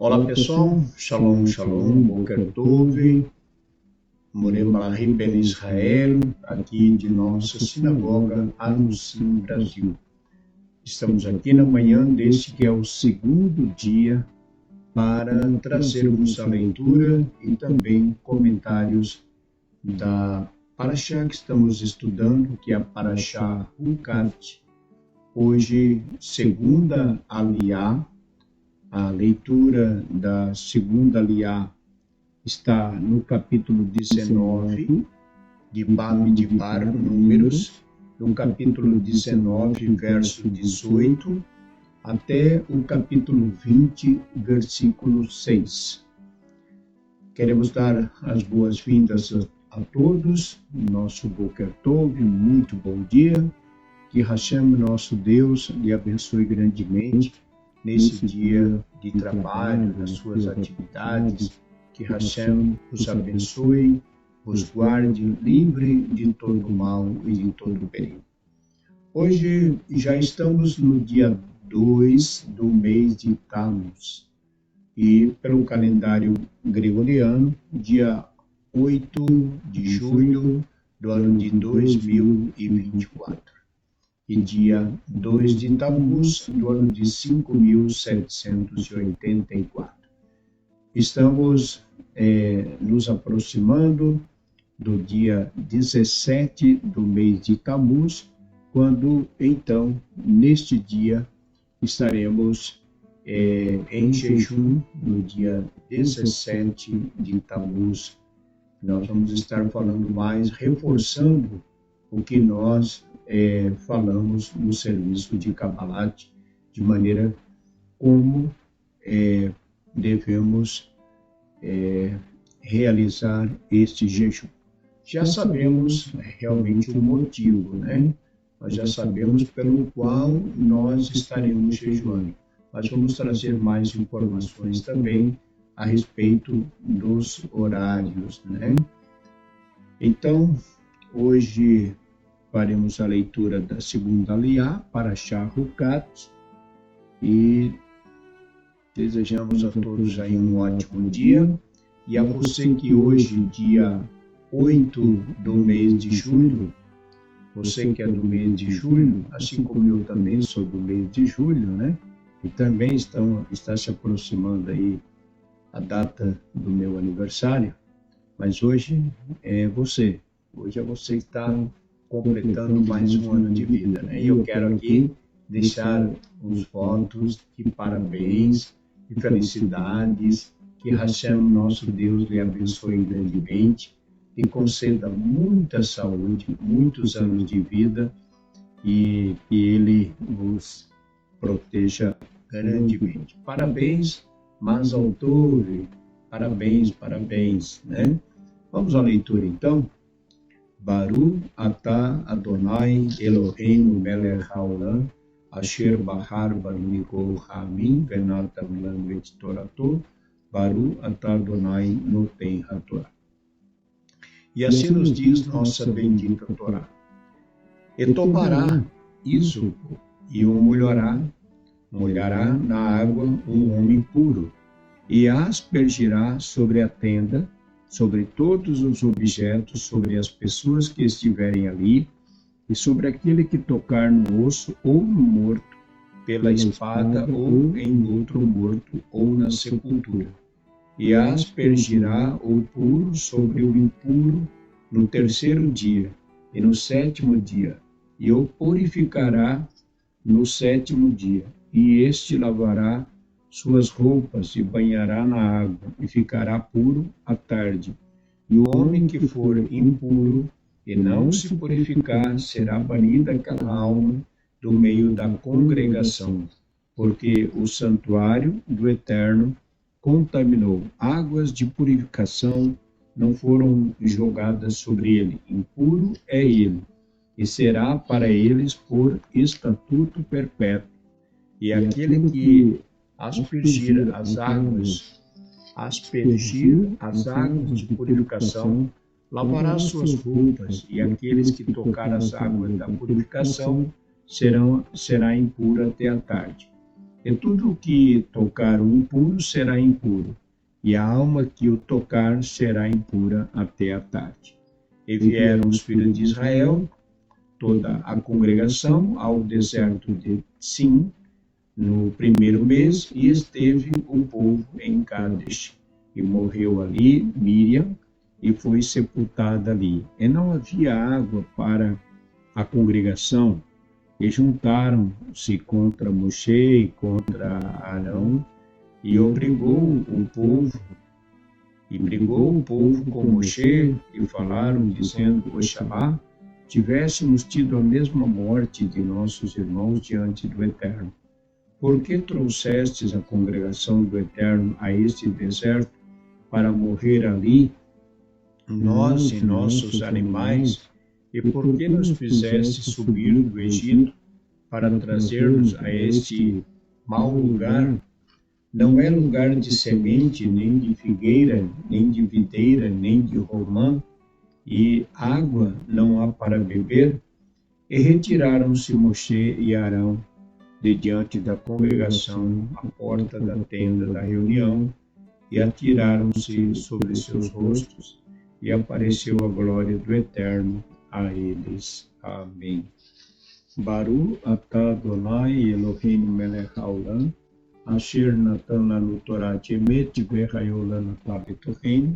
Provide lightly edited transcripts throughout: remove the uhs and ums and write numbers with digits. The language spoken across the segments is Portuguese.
Olá pessoal, Shalom, Shalom, Boker Tov, Morem Balahi Ben Israel, aqui de nossa sinagoga Anusim Brasil. Estamos aqui na manhã deste que é o segundo dia para trazermos a leitura e também comentários da Parashá que estamos estudando, que é a Parashá Hukat. Hoje, segunda Aliyá. A leitura da segunda Aliyá está no capítulo 19 de Bab de Bar, Números, no capítulo 19, verso 18, até o capítulo 20, versículo 6. Queremos dar as boas-vindas a todos, nosso Boker Tov, muito bom dia, que Hashem, nosso Deus, lhe abençoe grandemente nesse dia de trabalho, nas suas atividades, que Hashem os abençoe, os guarde livre de todo mal e de todo perigo. Hoje já estamos no dia 2 do mês de Tammuz e pelo calendário gregoriano, dia 8 de julho do ano de 2024. E dia 2 de Tammuz, do ano de 5.784. Estamos nos aproximando do dia 17 do mês de Tammuz, quando, então, neste dia, estaremos em jejum, no dia 17 de Tammuz. Nós vamos estar falando mais, reforçando o que nós falamos no serviço de Kabbalah, de maneira como devemos realizar este jejum. Já sabemos realmente o motivo, né? Nós já sabemos pelo qual nós estaremos jejuando, mas vamos trazer mais informações também a respeito dos horários, né? Então, hoje faremos a leitura da segunda Aliyá, Parashá Hukat, e desejamos a todos aí um ótimo dia, e a você que hoje, dia 8 do mês de julho, você que é do mês de julho, assim como eu também sou do mês de julho, né? E também está se aproximando aí a data do meu aniversário, mas hoje é você que está completando mais um ano de vida, né? E eu quero aqui deixar os votos de parabéns e felicidades, que Hashem, nosso Deus, lhe abençoe grandemente, e conceda muita saúde, muitos anos de vida, e que Ele vos proteja grandemente. Parabéns, Mazal Tov, parabéns, né? Vamos à leitura, então. Baruch atah Adonai Eloheinu melech haolam, asher bahar banu mikol ha'amim venatam lanu et torato, Baruch atah Adonai noten haTorá. E assim nos diz nossa bendita Torá. E tomará ísopo e o molhará na água um homem puro, e aspergirá sobre a tenda, sobre todos os objetos, sobre as pessoas que estiverem ali, e sobre aquele que tocar no osso ou no morto, pela espada ou em outro morto, ou na sepultura. E aspergirá o puro sobre o impuro no terceiro dia, e no sétimo dia, e o purificará no sétimo dia, e este lavará suas roupas e banhará na água, e ficará puro à tarde. E o homem que for impuro e não se purificar, será banida aquela alma do meio da congregação, porque o santuário do Eterno contaminou. Águas de purificação não foram jogadas sobre ele. Impuro é ele, e será para eles por estatuto perpétuo. E aquele que aspergir as águas de purificação, lavará suas roupas, e aqueles que tocar as águas da purificação será impuro até a tarde. E tudo que tocar o impuro será impuro, e a alma que o tocar será impura até a tarde. E vieram os filhos de Israel, toda a congregação, ao deserto de Sim, no primeiro mês, e esteve o povo em Cádiz. E morreu ali Miriam, e foi sepultada ali. E não havia água para a congregação, e juntaram-se contra Moshe e contra Arão, e brigou o povo com Moshe, e falaram, dizendo: Oxalá tivéssemos tido a mesma morte de nossos irmãos diante do Eterno. Por que trouxestes a congregação do Eterno a este deserto para morrer ali, nós e nossos animais? E por que nos fizeste subir do Egito para trazer-nos a este mau lugar? Não é lugar de semente, nem de figueira, nem de videira, nem de romã, e água não há para beber? E retiraram-se Moshe e Arão de diante da congregação à porta da tenda da reunião, e atiraram-se sobre seus rostos, e apareceu a glória do Eterno a eles. Amém. Baru atah Adonai Eloheinu melech haolam, asher natan lanu Torah emet v'chayol lanu betocheinu,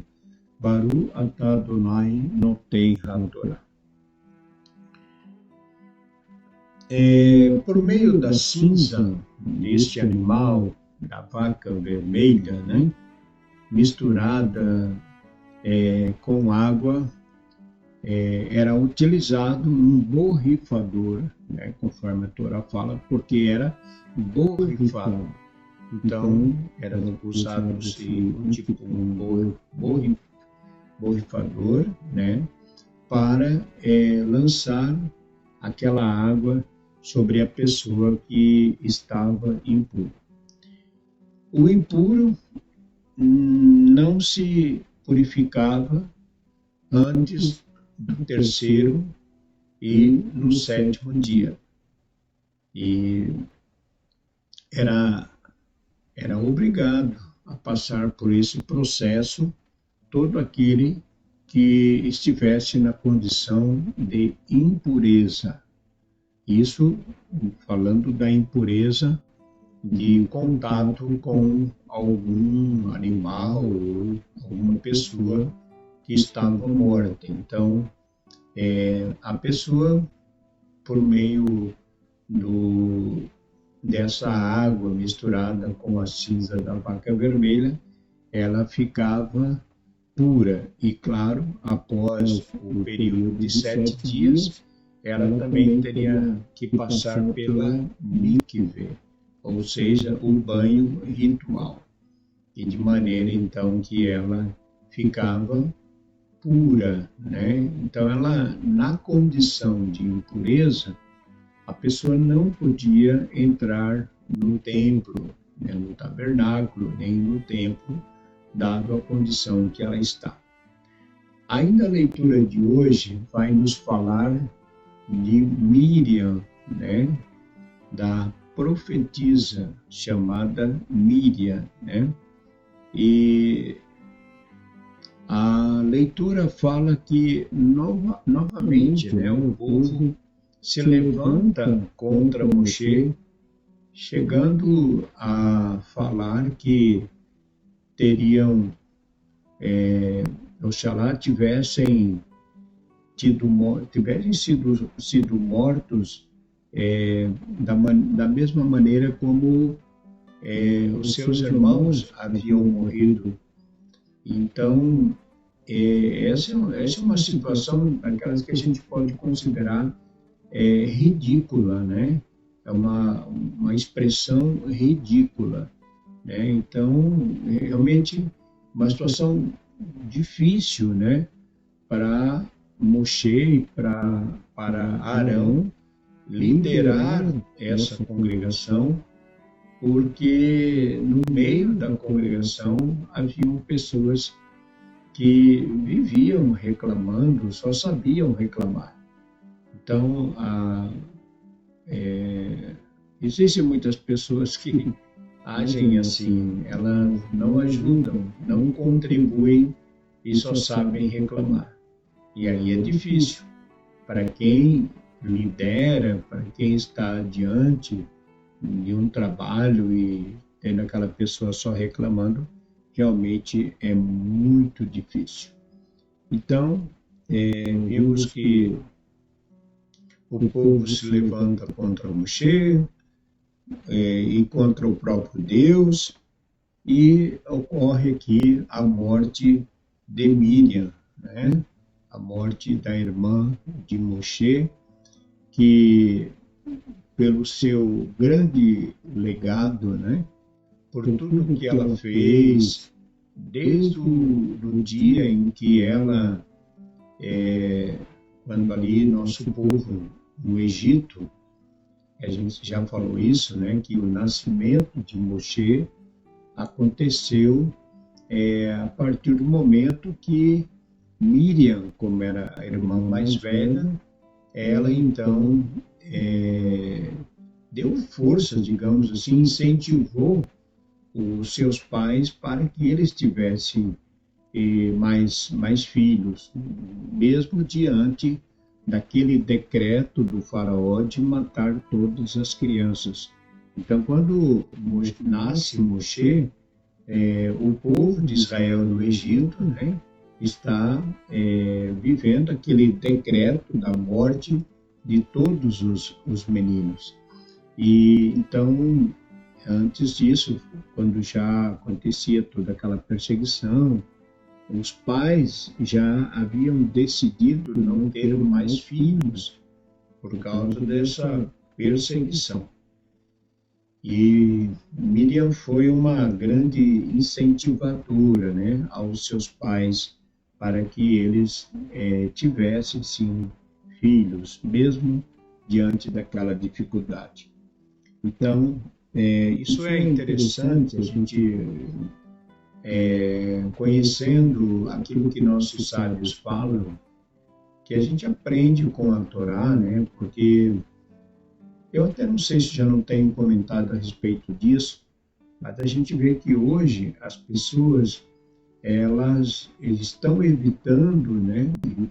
Baru atah Adonai noten haTorah. Por meio da cinza deste animal, da vaca vermelha, né, misturada com água, era utilizado um borrifador, né, conforme a Torá fala, porque era borrifado. Então, era usado-se um borrifador, né, para lançar aquela água sobre a pessoa que estava impura. O impuro não se purificava antes do terceiro e no sétimo dia. E era obrigado a passar por esse processo todo aquele que estivesse na condição de impureza. Isso falando da impureza de contato com algum animal ou alguma pessoa que estava morta. Então, a pessoa, por meio dessa água misturada com a cinza da vaca vermelha, ela ficava pura. E, claro, após o período de 7 dias, ela também teria que passar pela mikve, ou seja, o banho ritual, e de maneira então que ela ficava pura, né? Então ela, na condição de impureza, a pessoa não podia entrar no templo, né, no tabernáculo, nem no templo, dado a condição em que ela está. Ainda a leitura de hoje vai nos falar de Miriam, né, da profetisa chamada Miriam, né? E a leitura fala que novamente, né, o povo se levanta contra Moshe, chegando a falar que teriam, oxalá tivessem sido mortos da mesma maneira como os seus irmãos haviam morrido. Então, essa é uma situação daquelas que a gente pode considerar ridícula, né? É uma expressão ridícula, né? Então, realmente, uma situação difícil, né? Para Moshe, para Arão liderar essa congregação, porque no meio da congregação haviam pessoas que viviam reclamando, só sabiam reclamar. Então, Existem muitas pessoas que agem assim, elas não ajudam, não contribuem e só sabem reclamar. E aí é difícil. Para quem lidera, para quem está diante de um trabalho e tendo aquela pessoa só reclamando, realmente é muito difícil. Então, vimos que o povo se levanta contra Moshe e contra o próprio Deus, e ocorre aqui a morte de Miriam, né? A morte da irmã de Moshe, que pelo seu grande legado, né? Por tudo que ela fez, desde o dia em que ela, quando ali nosso povo no Egito, a gente já falou isso, né? Que o nascimento de Moshe aconteceu a partir do momento que Miriam, como era a irmã mais velha, ela então deu força, digamos assim, incentivou os seus pais para que eles tivessem mais filhos, mesmo diante daquele decreto do faraó de matar todas as crianças. Então, quando nasce Moshe, o povo de Israel no Egito, né, está vivendo aquele decreto da morte de todos os meninos. E então, antes disso, quando já acontecia toda aquela perseguição, os pais já haviam decidido não ter mais filhos por causa dessa perseguição. E Miriam foi uma grande incentivadora, né, aos seus pais para que eles tivessem, sim, filhos, mesmo diante daquela dificuldade. Então, isso é interessante, a gente conhecendo aquilo que nossos sábios falam, que a gente aprende com a Torá, né? Porque eu até não sei se já não tenho comentado a respeito disso, mas a gente vê que hoje as pessoas eles estão evitando, né, de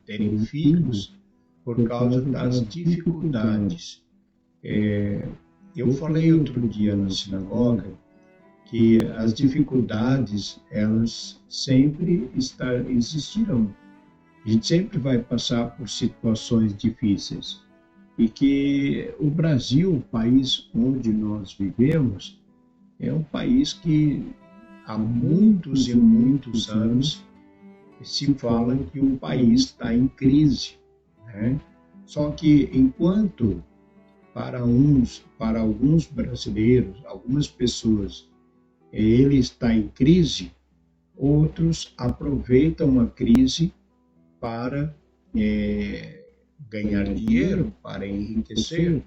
terem filhos por causa das dificuldades. Eu falei outro dia na sinagoga que as dificuldades, elas sempre existirão. A gente sempre vai passar por situações difíceis. E que o Brasil, o país onde nós vivemos, é um país que há muitos e muitos anos se fala que o país está em crise, né? Só que enquanto para alguns brasileiros, algumas pessoas, ele está em crise, outros aproveitam a crise para ganhar dinheiro, para enriquecer.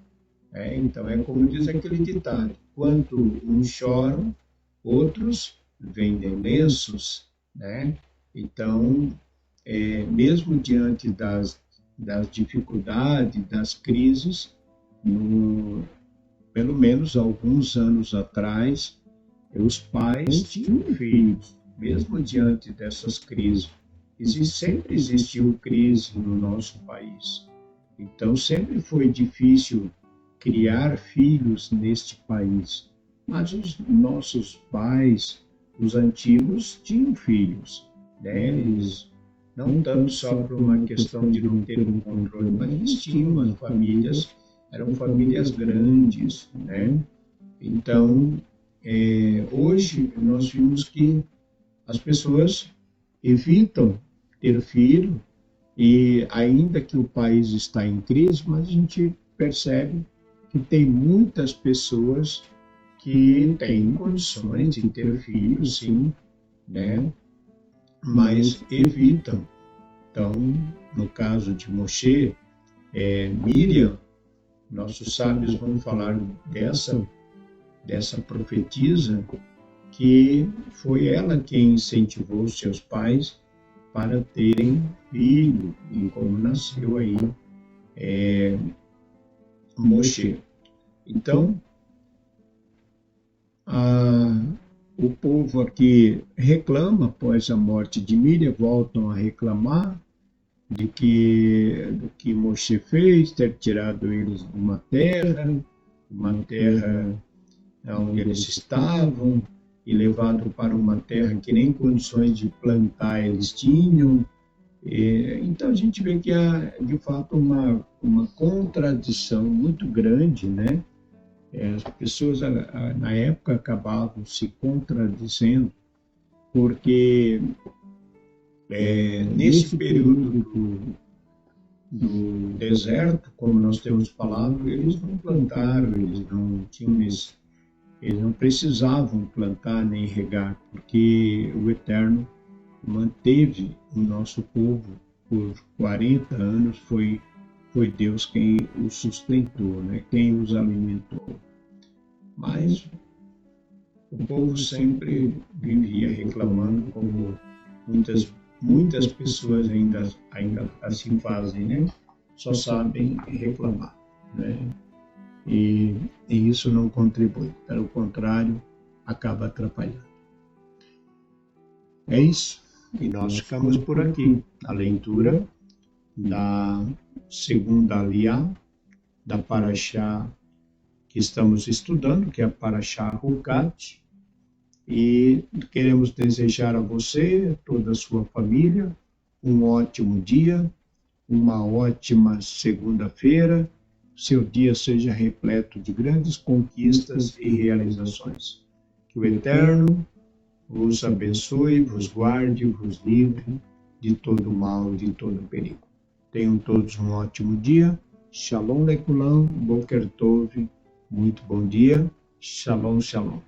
Então, é como diz aquele ditado: enquanto uns choram, outros vendem lenços, né? Então, mesmo diante das dificuldades, das crises, pelo menos alguns anos atrás, os pais tinham filhos, mesmo diante dessas crises. Sempre existiu crise no nosso país. Então, sempre foi difícil criar filhos neste país. Mas os nossos pais, os antigos, tinham filhos, né? Eles, não tanto só por uma questão de não ter um controle, mas eles tinham as famílias, eram famílias grandes, né? Então, hoje nós vimos que as pessoas evitam ter filho, e ainda que o país está em crise, mas a gente percebe que tem muitas pessoas que têm condições de ter filhos, sim, né? Mas evitam. Então, no caso de Moshe, Miriam, nossos sábios vão falar dessa profetisa, que foi ela quem incentivou os seus pais para terem filho, e como nasceu aí Moshe. Então, o povo aqui reclama após a morte de Miriam, voltam a reclamar do que Moshe fez, ter tirado eles de uma terra onde eles estavam, e levado para uma terra que nem condições de plantar eles tinham. Então a gente vê que há, de fato, uma contradição muito grande, né? As pessoas na época acabavam se contradizendo, porque nesse período do deserto, como nós temos falado, eles não plantaram, eles não precisavam plantar nem regar, porque o Eterno manteve o nosso povo por 40 anos, foi Deus quem os sustentou, né? Quem os alimentou. Mas o povo sempre vivia reclamando, como muitas pessoas ainda assim fazem, né? Só sabem reclamar, né? E isso não contribui, pelo contrário, acaba atrapalhando. É isso, e nós ficamos por aqui. A leitura da segunda aliá, da Parashá que estamos estudando, que é a Parashá Hukat, e queremos desejar a você, a toda a sua família, um ótimo dia, uma ótima segunda-feira, seu dia seja repleto de grandes conquistas e realizações. Que o Eterno vos abençoe, vos guarde, vos livre de todo mal, de todo perigo. Tenham todos um ótimo dia. Shalom lekulam, boker tov, muito bom dia. Shalom, shalom.